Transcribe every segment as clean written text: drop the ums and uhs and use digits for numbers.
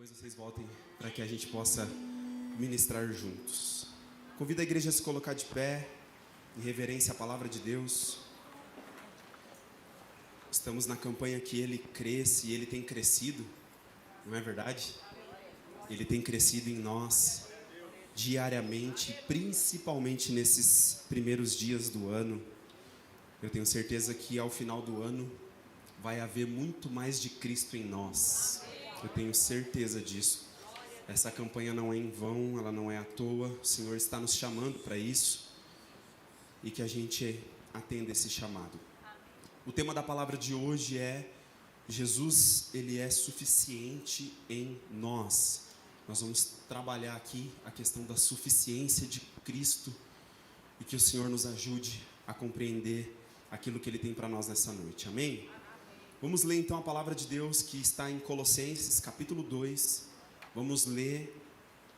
Depois vocês voltem para que a gente possa ministrar juntos. Convido a igreja a se colocar de pé, em reverência à palavra de Deus. Estamos na campanha que Ele cresce e Ele tem crescido, não é verdade? Ele tem crescido em nós diariamente, principalmente nesses primeiros dias do ano. Eu tenho certeza que ao final do ano vai haver muito mais de Cristo em nós. Eu tenho certeza disso. Essa campanha não é em vão, ela não é à toa. O Senhor está nos chamando para isso e que a gente atenda esse chamado. O tema da palavra de hoje é Jesus, Ele é suficiente em nós. Nós vamos trabalhar aqui a questão da suficiência de Cristo e que o Senhor nos ajude a compreender aquilo que Ele tem para nós nessa noite. Amém? Vamos ler então a palavra de Deus que está em Colossenses, capítulo 2. Vamos ler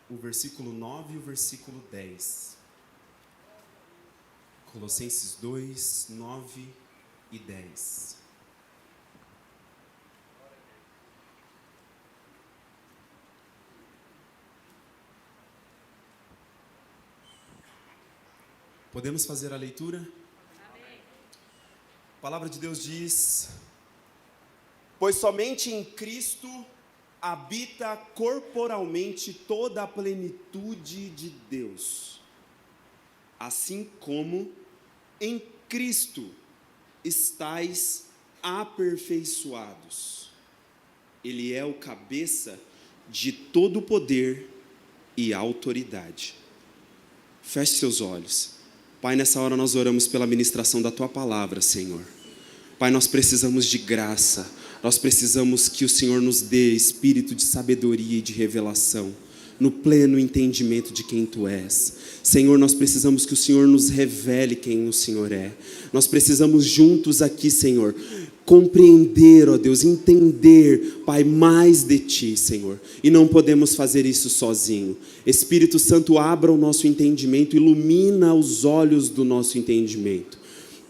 o versículo 9 e o versículo 10. Colossenses 2, 9 e 10. Podemos fazer a leitura? Amém. A palavra de Deus diz: pois somente em Cristo habita corporalmente toda a plenitude de Deus. Assim como em Cristo estáis aperfeiçoados. Ele é o cabeça de todo o poder e autoridade. Feche seus olhos. Pai, nessa hora nós oramos pela ministração da Tua palavra, Senhor. Pai, nós precisamos de graça. Nós precisamos que o Senhor nos dê espírito de sabedoria e de revelação, no pleno entendimento de quem Tu és. Senhor, nós precisamos que o Senhor nos revele quem o Senhor é. Nós precisamos juntos aqui, Senhor, compreender, ó Deus, entender, Pai, mais de Ti, Senhor. E não podemos fazer isso sozinho. Espírito Santo, abra o nosso entendimento, ilumina os olhos do nosso entendimento.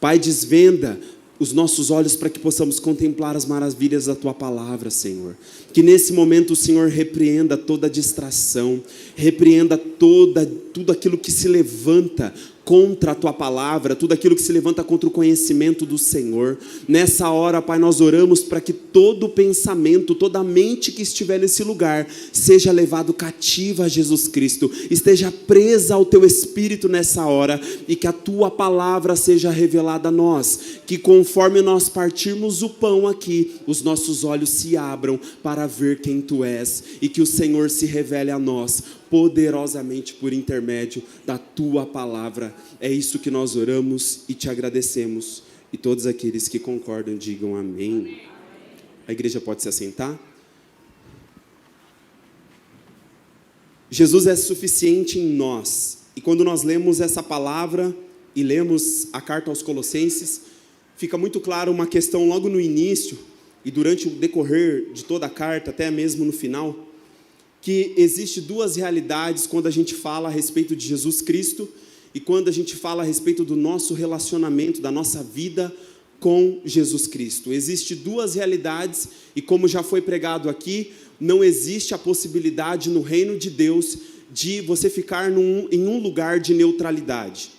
Pai, desvenda os nossos olhos para que possamos contemplar as maravilhas da Tua palavra, Senhor. Que nesse momento o Senhor repreenda toda distração, repreenda tudo aquilo que se levanta contra a Tua palavra, tudo aquilo que se levanta contra o conhecimento do Senhor. Nessa hora, Pai, nós oramos para que todo pensamento, toda mente que estiver nesse lugar, seja levado cativa a Jesus Cristo, esteja presa ao Teu Espírito nessa hora, e que a Tua palavra seja revelada a nós, que conforme nós partirmos o pão aqui, os nossos olhos se abram para ver quem Tu és, e que o Senhor se revele a nós, poderosamente por intermédio da Tua palavra. É isso que nós oramos e Te agradecemos. E todos aqueles que concordam digam amém. A igreja pode se assentar? Jesus é suficiente em nós. E quando nós lemos essa palavra e lemos a carta aos Colossenses, fica muito claro uma questão logo no início e durante o decorrer de toda a carta, até mesmo no final, que existe duas realidades quando a gente fala a respeito de Jesus Cristo e quando a gente fala a respeito do nosso relacionamento, da nossa vida com Jesus Cristo. Existem duas realidades e, como já foi pregado aqui, não existe a possibilidade no reino de Deus de você ficar em um lugar de neutralidade.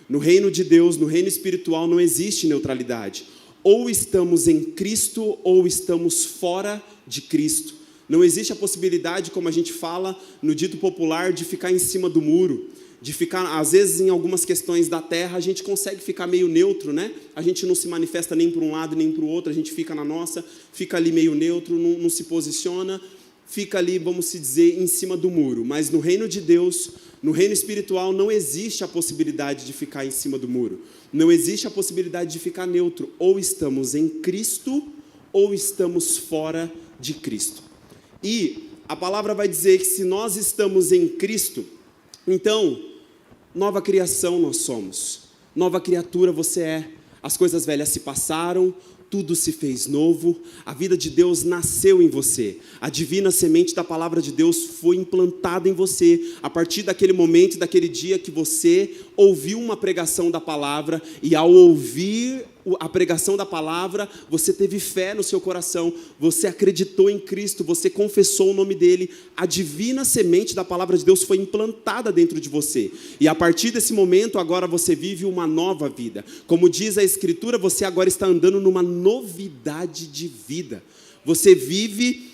No reino de Deus, no reino espiritual, não existe neutralidade. Ou estamos em Cristo ou estamos fora de Cristo. Não existe a possibilidade, como a gente fala no dito popular, de ficar em cima do muro, de ficar, às vezes, em algumas questões da terra, a gente consegue ficar meio neutro, né? A gente não se manifesta nem para um lado nem para o outro, a gente fica na nossa, fica ali meio neutro, não se posiciona, fica ali, vamos se dizer, em cima do muro. Mas no reino de Deus, no reino espiritual, não existe a possibilidade de ficar em cima do muro. Não existe a possibilidade de ficar neutro. Ou estamos em Cristo, ou estamos fora de Cristo. E a palavra vai dizer que se nós estamos em Cristo, então, nova criação nós somos. Nova criatura você é. As coisas velhas se passaram, tudo se fez novo, a vida de Deus nasceu em você. A divina semente da palavra de Deus foi implantada em você. A partir daquele momento, daquele dia que você ouviu uma pregação da palavra, e ao ouvir a pregação da palavra, você teve fé no seu coração, você acreditou em Cristo, você confessou o nome dele, a divina semente da palavra de Deus foi implantada dentro de você. E a partir desse momento, agora você vive uma nova vida. Como diz a Escritura, você agora está andando numa novidade de vida. Você vive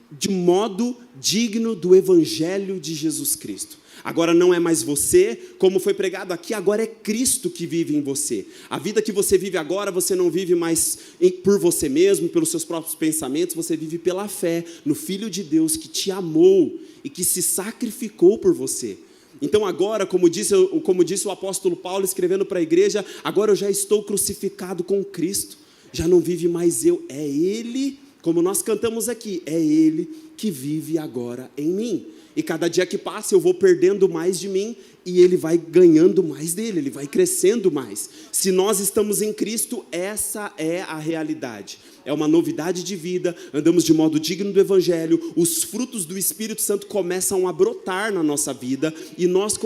de modo digno do Evangelho de Jesus Cristo. Agora não é mais você, como foi pregado aqui, agora é Cristo que vive em você. A vida que você vive agora, você não vive mais por você mesmo, pelos seus próprios pensamentos, você vive pela fé no Filho de Deus que te amou e que se sacrificou por você. Então agora, como disse o apóstolo Paulo escrevendo para a igreja, agora eu já estou crucificado com Cristo, já não vive mais eu, é Ele, como nós cantamos aqui, é Ele que vive agora em mim. E cada dia que passa eu vou perdendo mais de mim e Ele vai ganhando mais dele, Ele vai crescendo mais. Se nós estamos em Cristo, essa é a realidade. É uma novidade de vida, andamos de modo digno do Evangelho, os frutos do Espírito Santo começam a brotar na nossa vida e nós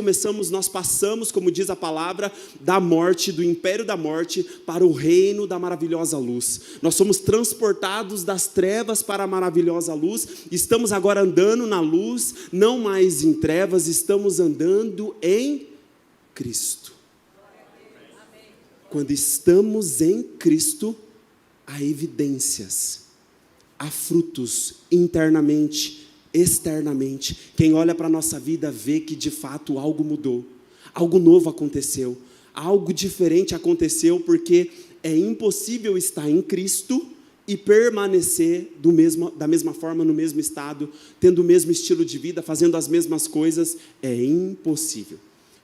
passamos, como diz a palavra, da morte, do império da morte, para o reino da maravilhosa luz. Nós somos transportados das trevas para a maravilhosa luz, estamos agora andando na luz, não mais em trevas, estamos andando em Cristo. Quando estamos em Cristo, há evidências, há frutos internamente, externamente. Quem olha para a nossa vida vê que de fato algo mudou, algo novo aconteceu, algo diferente aconteceu, porque é impossível estar em Cristo e permanecer da mesma forma, no mesmo estado, tendo o mesmo estilo de vida, fazendo as mesmas coisas, é impossível.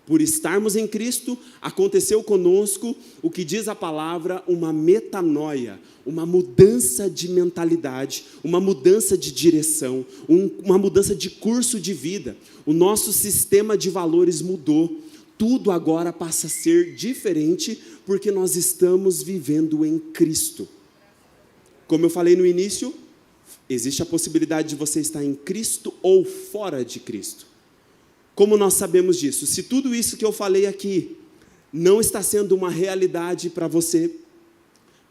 Por estarmos em Cristo, aconteceu conosco o que diz a palavra, uma metanoia, uma mudança de mentalidade, uma mudança de direção, uma mudança de curso de vida. O nosso sistema de valores mudou, tudo agora passa a ser diferente, porque nós estamos vivendo em Cristo. Como eu falei no início, existe a possibilidade de você estar em Cristo ou fora de Cristo. Como nós sabemos disso? Se tudo isso que eu falei aqui não está sendo uma realidade para você,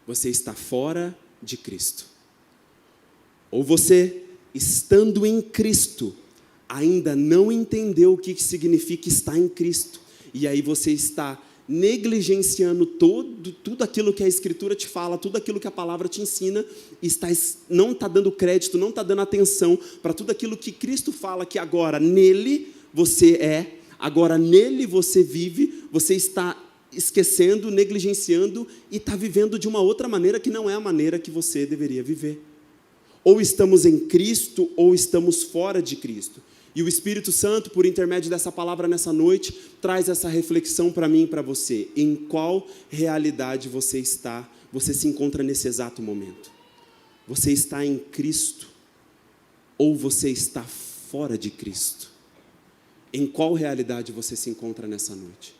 você está fora de Cristo. Ou você, estando em Cristo, ainda não entendeu o que significa estar em Cristo. E aí você está negligenciando tudo aquilo que a Escritura te fala, tudo aquilo que a palavra te ensina, não está dando crédito, não está dando atenção para tudo aquilo que Cristo fala, que agora nele você é, agora nele você vive, você está esquecendo, negligenciando e está vivendo de uma outra maneira que não é a maneira que você deveria viver. Ou estamos em Cristo ou estamos fora de Cristo. E o Espírito Santo, por intermédio dessa palavra nessa noite, traz essa reflexão para mim e para você. Em qual realidade você se encontra nesse exato momento? Você está em Cristo ou você está fora de Cristo? Em qual realidade você se encontra nessa noite?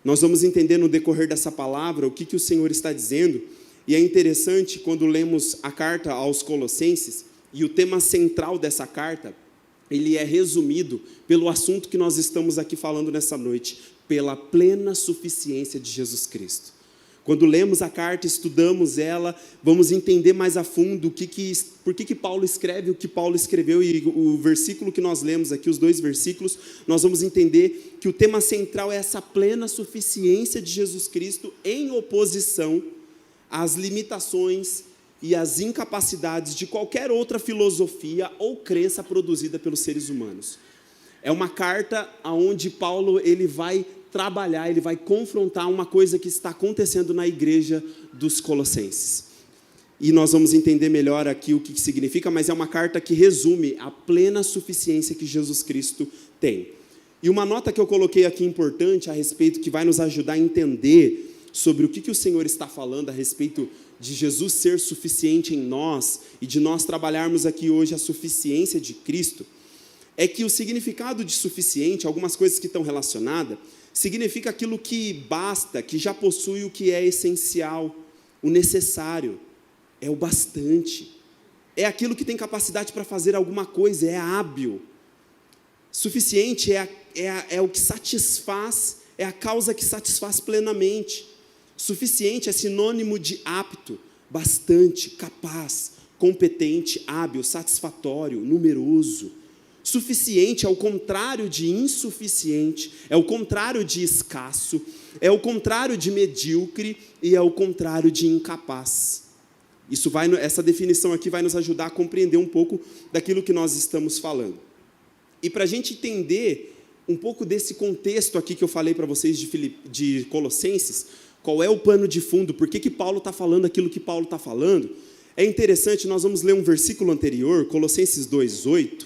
Nós vamos entender no decorrer dessa palavra o que o Senhor está dizendo, e é interessante quando lemos a carta aos Colossenses, e o tema central dessa carta, ele é resumido pelo assunto que nós estamos aqui falando nessa noite, pela plena suficiência de Jesus Cristo. Quando lemos a carta, estudamos ela, vamos entender mais a fundo por que Paulo escreve o que Paulo escreveu, e o versículo que nós lemos aqui, os 2 versículos, nós vamos entender que o tema central é essa plena suficiência de Jesus Cristo em oposição às limitações e às incapacidades de qualquer outra filosofia ou crença produzida pelos seres humanos. É uma carta onde Paulo ele vai trabalhar, ele vai confrontar uma coisa que está acontecendo na igreja dos Colossenses. E nós vamos entender melhor aqui o que significa, mas é uma carta que resume a plena suficiência que Jesus Cristo tem. E uma nota que eu coloquei aqui importante a respeito, que vai nos ajudar a entender sobre o que o Senhor está falando a respeito de Jesus ser suficiente em nós e de nós trabalharmos aqui hoje a suficiência de Cristo, é que o significado de suficiente, algumas coisas que estão relacionadas, significa aquilo que basta, que já possui o que é essencial, o necessário, é o bastante, é aquilo que tem capacidade para fazer alguma coisa, é hábil. Suficiente é o que satisfaz, é a causa que satisfaz plenamente. Suficiente é sinônimo de apto, bastante, capaz, competente, hábil, satisfatório, numeroso. Suficiente é o contrário de insuficiente, é o contrário de escasso, é o contrário de medíocre e é o contrário de incapaz. Essa definição aqui vai nos ajudar a compreender um pouco daquilo que nós estamos falando. E para a gente entender um pouco desse contexto aqui que eu falei para vocês de Colossenses, qual é o pano de fundo, por que Paulo está falando aquilo que Paulo está falando, é interessante, nós vamos ler um versículo anterior, Colossenses 2:8,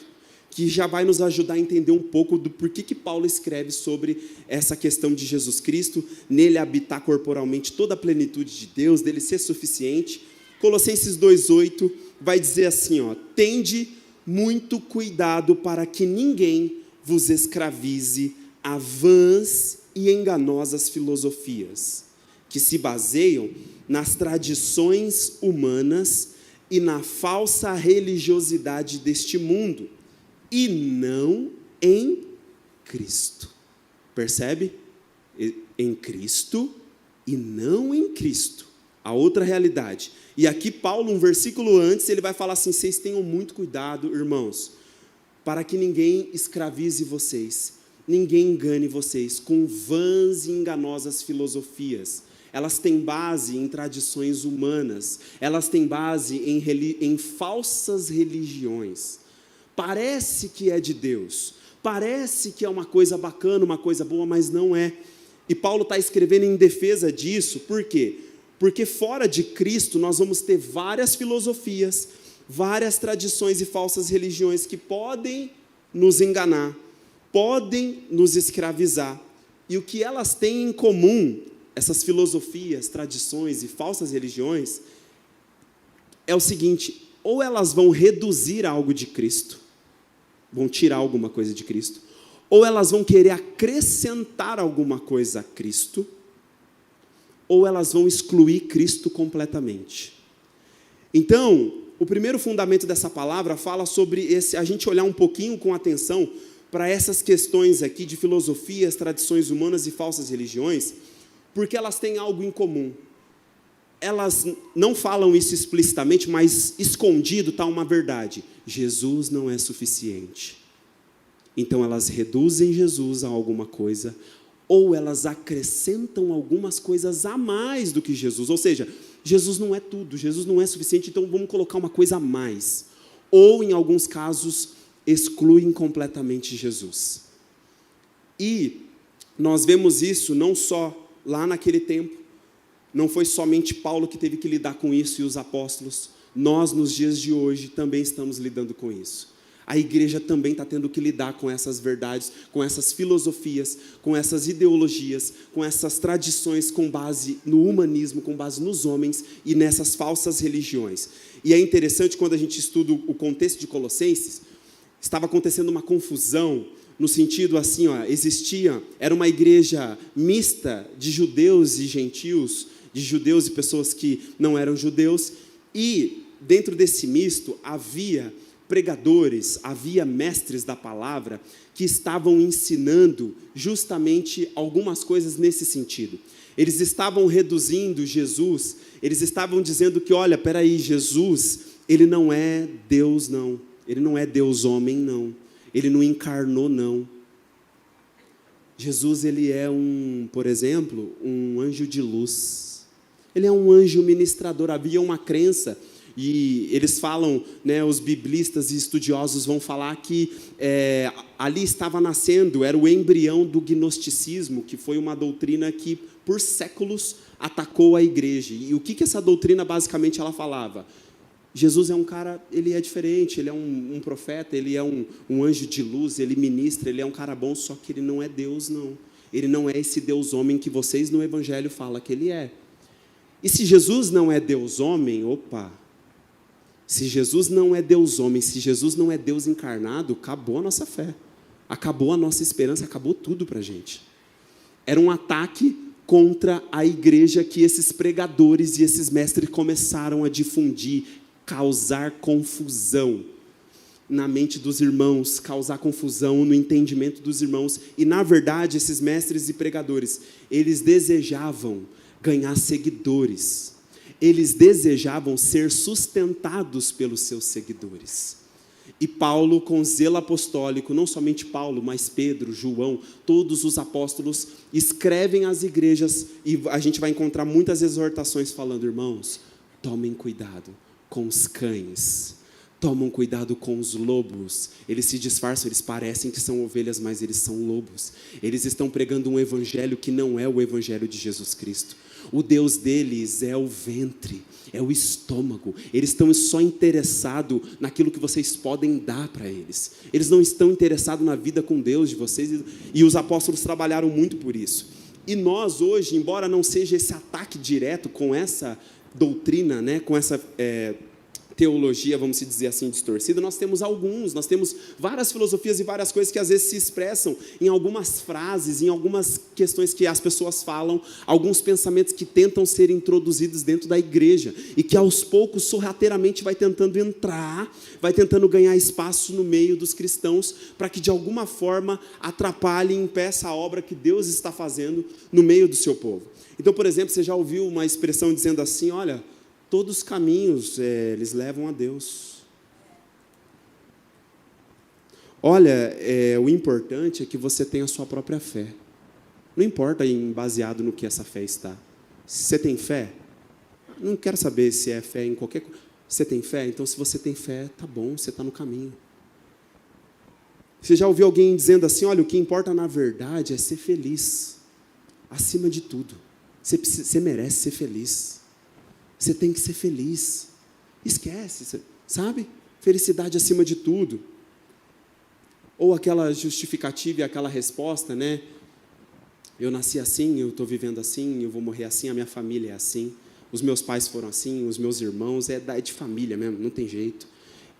que já vai nos ajudar a entender um pouco do porquê que Paulo escreve sobre essa questão de Jesus Cristo, nele habitar corporalmente toda a plenitude de Deus, dele ser suficiente. Colossenses 2:8 vai dizer assim, tende muito cuidado para que ninguém vos escravize a vãs e enganosas filosofias, que se baseiam nas tradições humanas e na falsa religiosidade deste mundo, e não em Cristo. Percebe? Em Cristo e não em Cristo. A outra realidade. E aqui Paulo, um versículo antes, ele vai falar assim, vocês tenham muito cuidado, irmãos, para que ninguém escravize vocês, ninguém engane vocês com vãs e enganosas filosofias. Elas têm base em tradições humanas, elas têm base em falsas religiões. Parece que é de Deus, parece que é uma coisa bacana, uma coisa boa, mas não é. E Paulo está escrevendo em defesa disso, por quê? Porque fora de Cristo nós vamos ter várias filosofias, várias tradições e falsas religiões que podem nos enganar, podem nos escravizar. E o que elas têm em comum, essas filosofias, tradições e falsas religiões, é o seguinte, ou elas vão reduzir algo de Cristo, vão tirar alguma coisa de Cristo, ou elas vão querer acrescentar alguma coisa a Cristo, ou elas vão excluir Cristo completamente. Então, o primeiro fundamento dessa palavra fala sobre a gente olhar um pouquinho com atenção para essas questões aqui de filosofias, tradições humanas e falsas religiões, porque elas têm algo em comum. Elas não falam isso explicitamente, mas escondido está uma verdade. Jesus não é suficiente. Então elas reduzem Jesus a alguma coisa, ou elas acrescentam algumas coisas a mais do que Jesus. Ou seja, Jesus não é tudo, Jesus não é suficiente, então vamos colocar uma coisa a mais. Ou, em alguns casos, excluem completamente Jesus. E nós vemos isso não só lá naquele tempo, não foi somente Paulo que teve que lidar com isso e os apóstolos, nós nos dias de hoje também estamos lidando com isso. A igreja também está tendo que lidar com essas verdades, com essas filosofias, com essas ideologias, com essas tradições com base no humanismo, com base nos homens e nessas falsas religiões. E é interessante quando a gente estuda o contexto de Colossenses, estava acontecendo uma confusão, no sentido assim, era uma igreja mista de judeus e gentios, de judeus e pessoas que não eram judeus, e dentro desse misto havia pregadores, havia mestres da palavra que estavam ensinando justamente algumas coisas nesse sentido. Eles estavam reduzindo Jesus, eles estavam dizendo que, olha, peraí, Jesus, ele não é Deus, não. Ele não é Deus homem, não. Ele não encarnou, não. Jesus, ele é por exemplo, um anjo de luz. Ele é um anjo ministrador. Havia uma crença. E eles falam, os biblistas e estudiosos vão falar que ali estava nascendo, era o embrião do gnosticismo, que foi uma doutrina que por séculos atacou a igreja. E o que essa doutrina basicamente ela falava? Jesus é um cara, ele é diferente, ele é um profeta, ele é um anjo de luz, ele ministra, ele é um cara bom, só que ele não é Deus, não. Ele não é esse Deus homem que vocês no evangelho falam que ele é. E se Jesus não é Deus homem, se Jesus não é Deus homem, se Jesus não é Deus encarnado, acabou a nossa fé, acabou a nossa esperança, acabou tudo para a gente. Era um ataque contra a igreja que esses pregadores e esses mestres começaram a difundir, causar confusão na mente dos irmãos, causar confusão no entendimento dos irmãos. E, na verdade, esses mestres e pregadores, eles desejavam ganhar seguidores. Eles desejavam ser sustentados pelos seus seguidores. E Paulo, com zelo apostólico, não somente Paulo, mas Pedro, João, todos os apóstolos, escrevem às igrejas, e a gente vai encontrar muitas exortações falando: irmãos, tomem cuidado com os cães, tomem cuidado com os lobos. Eles se disfarçam, eles parecem que são ovelhas, mas eles são lobos. Eles estão pregando um evangelho que não é o evangelho de Jesus Cristo. O Deus deles é o ventre, é o estômago. Eles estão só interessados naquilo que vocês podem dar para eles. Eles não estão interessados na vida com Deus de vocês, e os apóstolos trabalharam muito por isso. E nós hoje, embora não seja esse ataque direto com essa doutrina, né, com essa teologia, vamos dizer assim, distorcida, nós temos várias filosofias e várias coisas que às vezes se expressam em algumas frases, em algumas questões que as pessoas falam, alguns pensamentos que tentam ser introduzidos dentro da igreja, e que aos poucos, sorrateiramente, vai tentando entrar, vai tentando ganhar espaço no meio dos cristãos, para que de alguma forma atrapalhe e impeça a obra que Deus está fazendo no meio do seu povo. Então, por exemplo, você já ouviu uma expressão dizendo assim: olha, todos os caminhos, eles levam a Deus. Olha, o importante é que você tenha a sua própria fé. Não importa baseado no que essa fé está. Se você tem fé, não quero saber se é fé em qualquer coisa. Você tem fé? Então, se você tem fé, tá bom, você está no caminho. Você já ouviu alguém dizendo assim: olha, o que importa na verdade é ser feliz, acima de tudo. Você merece ser feliz. Você tem que ser feliz. Esquece, sabe? Felicidade acima de tudo. Ou aquela justificativa e aquela resposta, né? Eu nasci assim, eu estou vivendo assim, eu vou morrer assim, a minha família é assim, os meus pais foram assim, os meus irmãos, é de família mesmo, não tem jeito.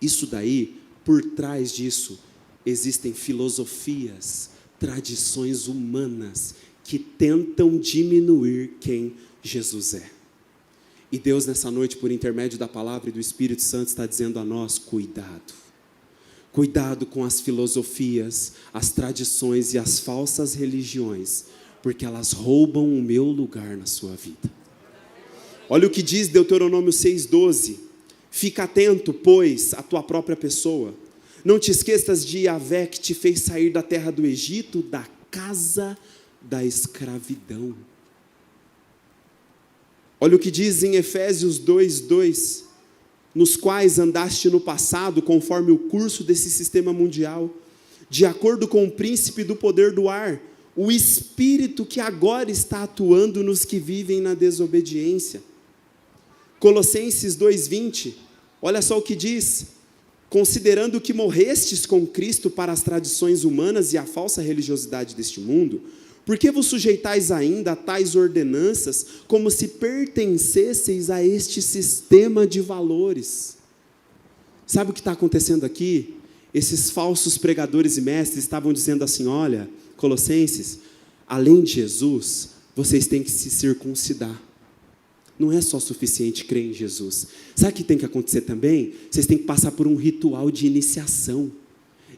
Isso daí, por trás disso, existem filosofias, tradições humanas que tentam diminuir quem Jesus é. E Deus, nessa noite, por intermédio da palavra e do Espírito Santo, está dizendo a nós: cuidado. Cuidado com as filosofias, as tradições e as falsas religiões, porque elas roubam o meu lugar na sua vida. Olha o que diz Deuteronômio 6,12. Fica atento, pois, à tua própria pessoa. Não te esqueças de Yahvé, que te fez sair da terra do Egito, da casa da escravidão. Olha o que diz em Efésios 2:2, nos quais andaste no passado, conforme o curso desse sistema mundial, de acordo com o príncipe do poder do ar, o espírito que agora está atuando nos que vivem na desobediência. Colossenses 2:20, olha só o que diz: considerando que morrestes com Cristo para as tradições humanas e a falsa religiosidade deste mundo, por que vos sujeitais ainda a tais ordenanças, como se pertencesseis a este sistema de valores? Sabe o que está acontecendo aqui? Esses falsos pregadores e mestres estavam dizendo assim: olha, Colossenses, além de Jesus, vocês têm que se circuncidar. Não é só suficiente crer em Jesus. Sabe o que tem que acontecer também? Vocês têm que passar por um ritual de iniciação.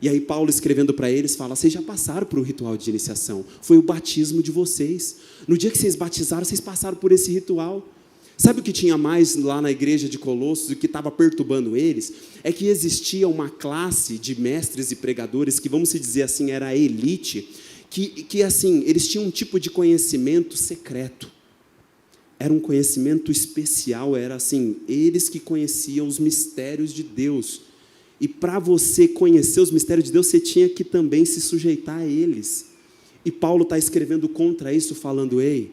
E aí Paulo, escrevendo para eles, fala: vocês já passaram por um ritual de iniciação, foi o batismo de vocês. No dia que vocês batizaram, vocês passaram por esse ritual. Sabe o que tinha mais lá na igreja de Colossos, o que estava perturbando eles? É que existia uma classe de mestres e pregadores, que, vamos dizer assim, era a elite, que assim, eles tinham um tipo de conhecimento secreto. Era um conhecimento especial, era assim, eles que conheciam os mistérios de Deus. E para você conhecer os mistérios de Deus, você tinha que também se sujeitar a eles. E Paulo está escrevendo contra isso, falando: ei,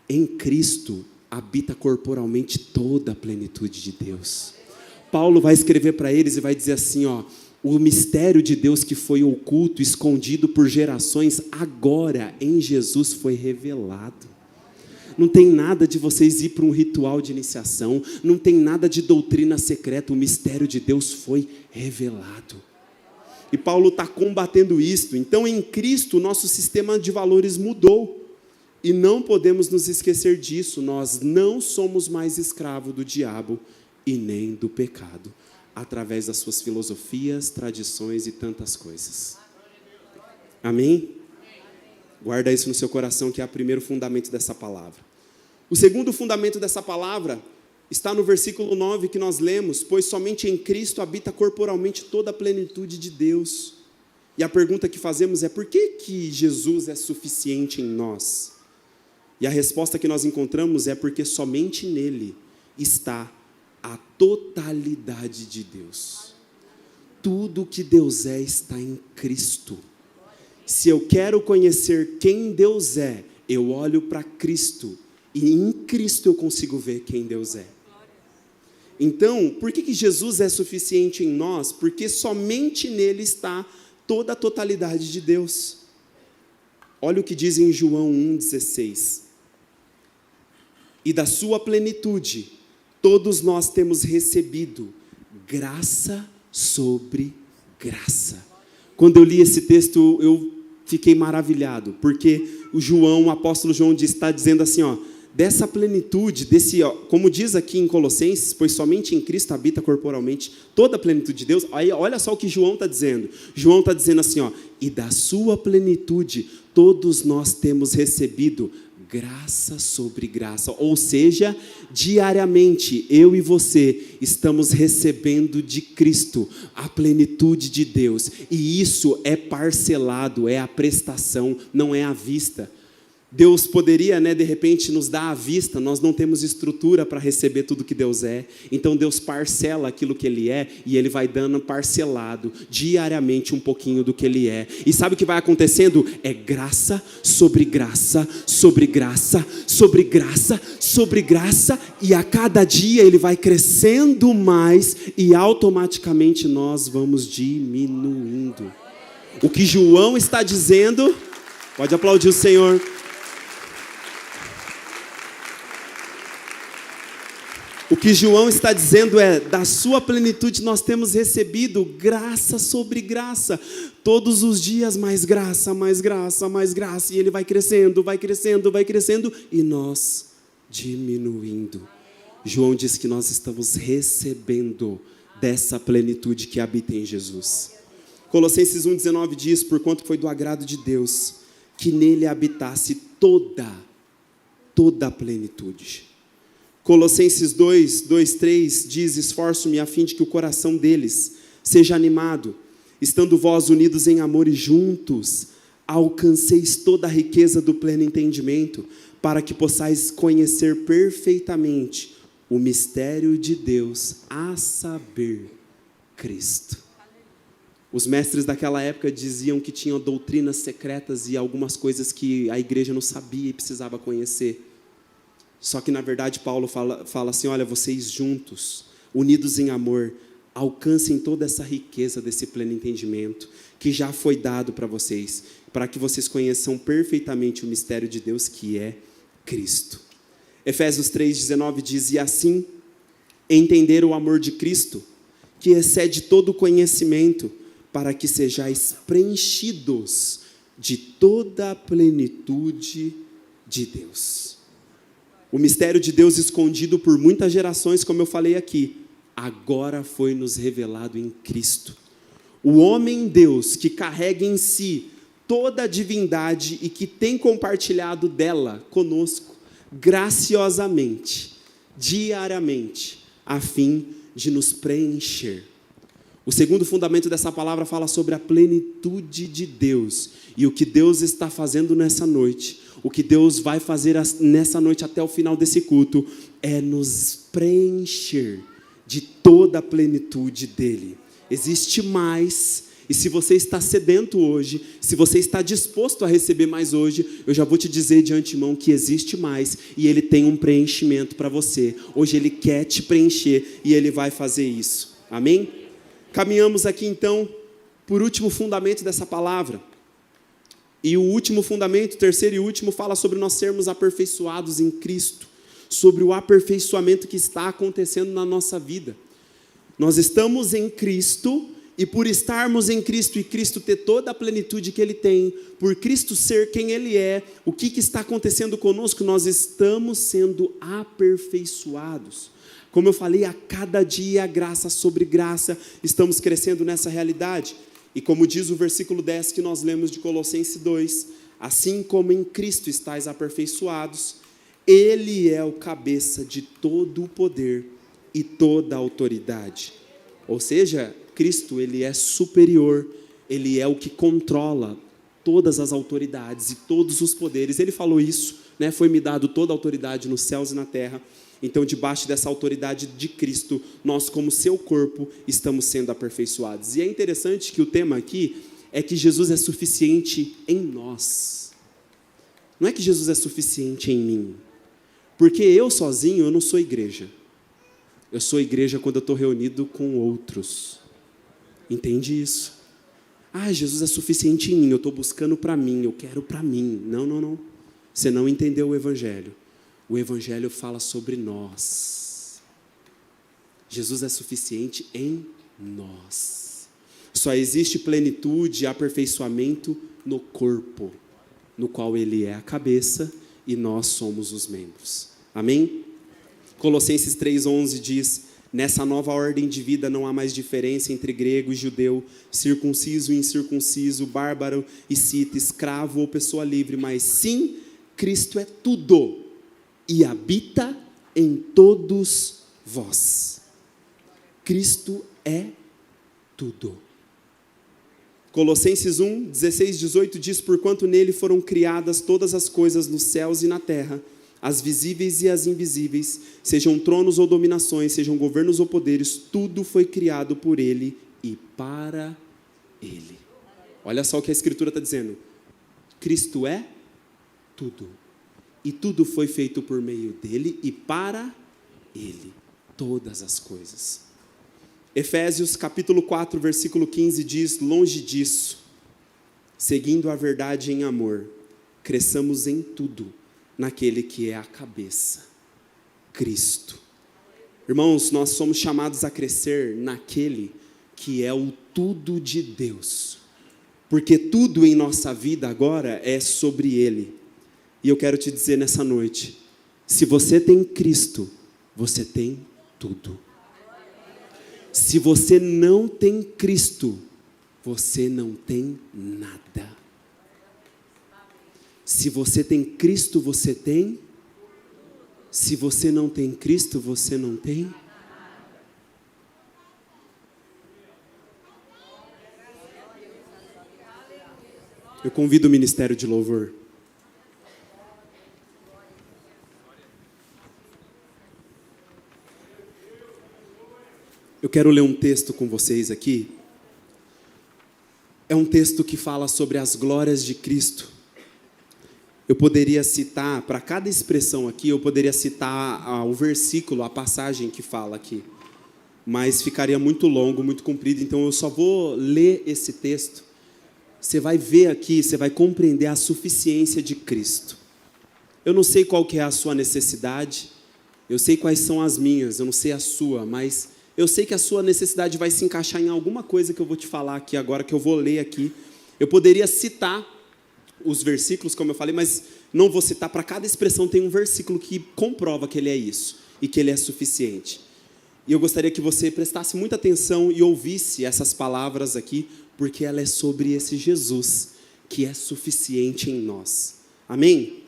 em Cristo habita corporalmente toda a plenitude de Deus. Paulo vai escrever para eles e vai dizer assim: ó, o mistério de Deus que foi oculto, escondido por gerações, agora em Jesus foi revelado. Não tem nada de vocês ir para um ritual de iniciação, não tem nada de doutrina secreta, o mistério de Deus foi revelado. E Paulo está combatendo isto. Então, em Cristo, o nosso sistema de valores mudou. E não podemos nos esquecer disso. Nós não somos mais escravos do diabo e nem do pecado, através das suas filosofias, tradições e tantas coisas. Amém? Guarda isso no seu coração, que é o primeiro fundamento dessa palavra. O segundo fundamento dessa palavra está no versículo 9 que nós lemos: pois somente em Cristo habita corporalmente toda a plenitude de Deus. E a pergunta que fazemos é: por que Jesus é suficiente em nós? E a resposta que nós encontramos é porque somente nele está a totalidade de Deus. Tudo que Deus é está em Cristo. Se eu quero conhecer quem Deus é, eu olho para Cristo, e em Cristo eu consigo ver quem Deus é. Então, por que Jesus é suficiente em nós? Porque somente nele está toda a totalidade de Deus. Olha o que diz em João 1,16. E da sua plenitude, todos nós temos recebido graça sobre graça. Quando eu li esse texto, eu fiquei maravilhado, porque o apóstolo João está dizendo assim, dessa plenitude, como diz aqui em Colossenses, pois somente em Cristo habita corporalmente toda a plenitude de Deus. Aí, olha só o que João está dizendo. João está dizendo assim, e da sua plenitude, todos nós temos recebido graça sobre graça, ou seja, diariamente, eu e você estamos recebendo de Cristo a plenitude de Deus, e isso é parcelado, é a prestação, não é à vista. Deus poderia, de repente, nos dar à vista, nós não temos estrutura para receber tudo que Deus é, então Deus parcela aquilo que Ele é, e Ele vai dando parcelado, diariamente, um pouquinho do que Ele é. E sabe o que vai acontecendo? É graça sobre graça, sobre graça, sobre graça, sobre graça, e a cada dia Ele vai crescendo mais, e automaticamente nós vamos diminuindo. O que João está dizendo, pode aplaudir o Senhor. O que João está dizendo é, da sua plenitude nós temos recebido graça sobre graça, todos os dias mais graça, mais graça, mais graça, e ele vai crescendo, vai crescendo, vai crescendo, e nós diminuindo. João diz que nós estamos recebendo dessa plenitude que habita em Jesus. Colossenses 1,19 diz, porquanto foi do agrado de Deus, que nele habitasse toda a plenitude. Colossenses 2:3 diz, esforço-me a fim de que o coração deles seja animado, estando vós unidos em amor e juntos, alcanceis toda a riqueza do pleno entendimento, para que possais conhecer perfeitamente o mistério de Deus, a saber, Cristo. Os mestres daquela época diziam que tinham doutrinas secretas e algumas coisas que a igreja não sabia e precisava conhecer. Só que, na verdade, Paulo fala assim, olha, vocês juntos, unidos em amor, alcancem toda essa riqueza desse pleno entendimento que já foi dado para vocês, para que vocês conheçam perfeitamente o mistério de Deus, que é Cristo. Efésios 3,19 diz, e assim, entender o amor de Cristo, que excede todo o conhecimento, para que sejais preenchidos de toda a plenitude de Deus. O mistério de Deus escondido por muitas gerações, como eu falei aqui, agora foi nos revelado em Cristo. O homem Deus que carrega em si toda a divindade e que tem compartilhado dela conosco, graciosamente, diariamente, a fim de nos preencher. O segundo fundamento dessa palavra fala sobre a plenitude de Deus e o que Deus está fazendo nessa noite. O que Deus vai fazer nessa noite até o final desse culto é nos preencher de toda a plenitude dele. Existe mais, e se você está sedento hoje, se você está disposto a receber mais hoje, eu já vou te dizer de antemão que existe mais, e ele tem um preenchimento para você. Hoje ele quer te preencher, e ele vai fazer isso. Amém? Caminhamos aqui então, por último fundamento dessa palavra. E o último fundamento, terceiro e último, fala sobre nós sermos aperfeiçoados em Cristo, sobre o aperfeiçoamento que está acontecendo na nossa vida. Nós estamos em Cristo, e por estarmos em Cristo e Cristo ter toda a plenitude que Ele tem, por Cristo ser quem Ele é, o que está acontecendo conosco? Nós estamos sendo aperfeiçoados. Como eu falei, a cada dia, graça sobre graça, estamos crescendo nessa realidade. E como diz o versículo 10 que nós lemos de Colossenses 2, assim como em Cristo estáis aperfeiçoados, Ele é o cabeça de todo o poder e toda a autoridade. Ou seja, Cristo, ele é superior, ele é o que controla todas as autoridades e todos os poderes. Ele falou isso, né? Foi-me dado toda a autoridade nos céus e na terra. Então, debaixo dessa autoridade de Cristo, nós, como seu corpo, estamos sendo aperfeiçoados. E é interessante que o tema aqui é que Jesus é suficiente em nós. Não é que Jesus é suficiente em mim. Porque eu sozinho, eu não sou igreja. Eu sou igreja quando eu estou reunido com outros. Entende isso? Jesus é suficiente em mim, eu estou buscando para mim, eu quero para mim. Não. Você não entendeu o Evangelho. O Evangelho fala sobre nós. Jesus é suficiente em nós. Só existe plenitude e aperfeiçoamento no corpo, no qual Ele é a cabeça e nós somos os membros. Amém? Colossenses 3,11 diz: nessa nova ordem de vida não há mais diferença entre grego e judeu, circunciso e incircunciso, bárbaro e cita, escravo ou pessoa livre, mas sim, Cristo é tudo e habita em todos vós. Cristo é tudo. Colossenses 1, 16, 18 diz: porquanto nele foram criadas todas as coisas nos céus e na terra, as visíveis e as invisíveis, sejam tronos ou dominações, sejam governos ou poderes, tudo foi criado por ele e para ele. Olha só o que a Escritura está dizendo. Cristo é tudo. E tudo foi feito por meio dele e para ele. Todas as coisas. Efésios capítulo 4, versículo 15 diz: longe disso, seguindo a verdade em amor, cresçamos em tudo naquele que é a cabeça, Cristo. Irmãos, nós somos chamados a crescer naquele que é o tudo de Deus, porque tudo em nossa vida agora é sobre Ele. E eu quero te dizer nessa noite, se você tem Cristo, você tem tudo. Se você não tem Cristo, você não tem nada. Se você tem Cristo, você tem. Se você não tem Cristo, você não tem. Eu convido o ministério de louvor. Eu quero ler um texto com vocês aqui. É um texto que fala sobre as glórias de Cristo. Eu poderia citar, para cada expressão aqui, eu poderia citar o versículo, a passagem que fala aqui. Mas ficaria muito longo, muito comprido, então eu só vou ler esse texto. Você vai ver aqui, você vai compreender a suficiência de Cristo. Eu não sei qual que é a sua necessidade, eu sei quais são as minhas, eu não sei a sua, mas eu sei que a sua necessidade vai se encaixar em alguma coisa que eu vou te falar aqui agora, que eu vou ler aqui. Eu poderia citar os versículos, como eu falei, mas não vou citar. Para cada expressão tem um versículo que comprova que ele é isso e que ele é suficiente. E eu gostaria que você prestasse muita atenção e ouvisse essas palavras aqui, porque ela é sobre esse Jesus que é suficiente em nós. Amém?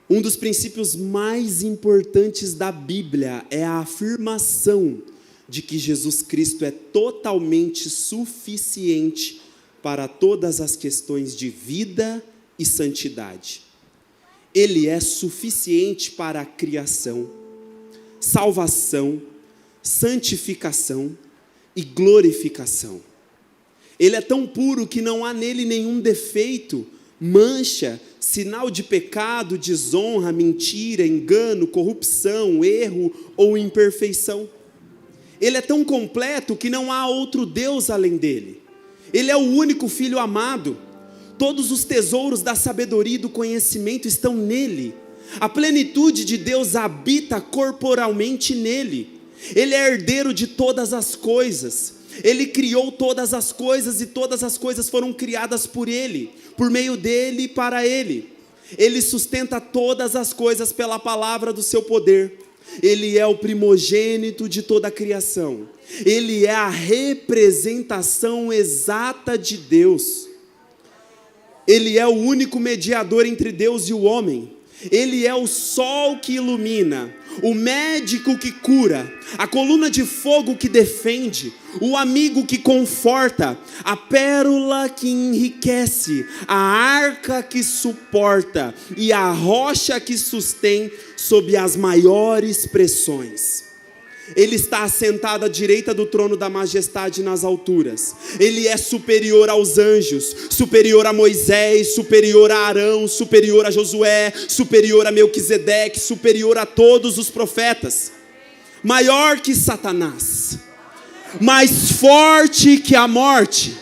Um dos princípios mais importantes da Bíblia é a afirmação de que Jesus Cristo é totalmente suficiente para todas as questões de vida e santidade. Ele é suficiente para a criação, salvação, santificação e glorificação. Ele é tão puro que não há nele nenhum defeito, mancha, sinal de pecado, desonra, mentira, engano, corrupção, erro ou imperfeição. Ele é tão completo que não há outro Deus além dele. Ele é o único Filho amado. Todos os tesouros da sabedoria e do conhecimento estão nele. A plenitude de Deus habita corporalmente nele. Ele é herdeiro de todas as coisas. Ele criou todas as coisas e todas as coisas foram criadas por ele, por meio dele e para ele. Ele sustenta todas as coisas pela palavra do seu poder. Ele é o primogênito de toda a criação. Ele é a representação exata de Deus. Ele é o único mediador entre Deus e o homem. Ele é o sol que ilumina, o médico que cura, a coluna de fogo que defende, o amigo que conforta, a pérola que enriquece, a arca que suporta e a rocha que sustém sob as maiores pressões. Ele está assentado à direita do trono da majestade nas alturas. Ele é superior aos anjos, superior a Moisés, superior a Arão, superior a Josué, superior a Melquisedeque, superior a todos os profetas. Maior que Satanás, mais forte que a morte.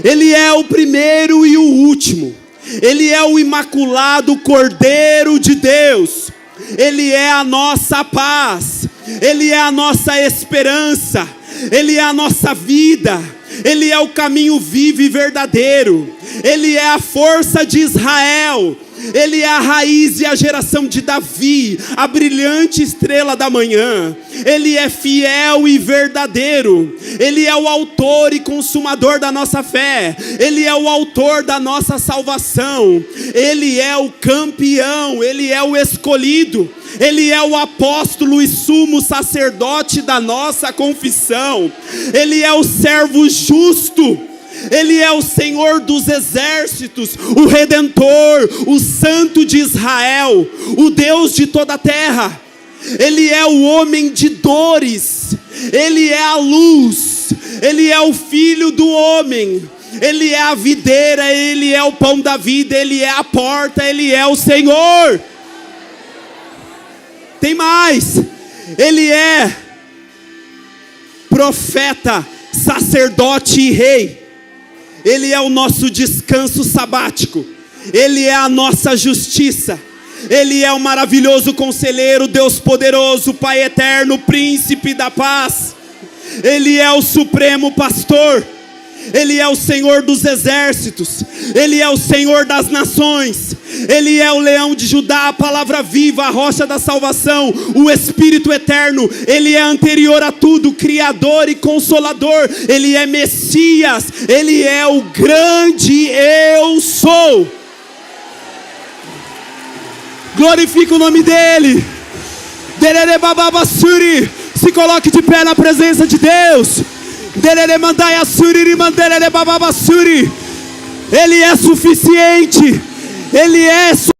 Ele é o primeiro e o último. Ele é o imaculado Cordeiro de Deus. Ele é a nossa paz. Ele é a nossa esperança, Ele é a nossa vida, Ele é o caminho vivo e verdadeiro, Ele é a força de Israel, Ele é a raiz e a geração de Davi, a brilhante estrela da manhã. Ele é fiel e verdadeiro, Ele é o autor e consumador da nossa fé, Ele é o autor da nossa salvação, Ele é o campeão, Ele é o escolhido, Ele é o apóstolo e sumo sacerdote da nossa confissão, Ele é o servo justo, Ele é o Senhor dos exércitos, o Redentor, o Santo de Israel, o Deus de toda a terra. Ele é o homem de dores, Ele é a luz, Ele é o Filho do homem, Ele é a videira, Ele é o pão da vida, Ele é a porta, Ele é o Senhor. Tem mais, Ele é profeta, sacerdote e rei. Ele é o nosso descanso sabático, Ele é a nossa justiça, Ele é o maravilhoso conselheiro, Deus poderoso, Pai eterno, príncipe da paz. Ele é o supremo pastor, Ele é o Senhor dos exércitos, Ele é o Senhor das nações, Ele é o leão de Judá, a palavra viva, a rocha da salvação, o Espírito eterno. Ele é anterior a tudo, criador e consolador. Ele é Messias, Ele é o grande eu sou. Glorifica o nome dEle. Se coloque de pé na presença de Deus. Ele é suficiente, Ele é suficiente.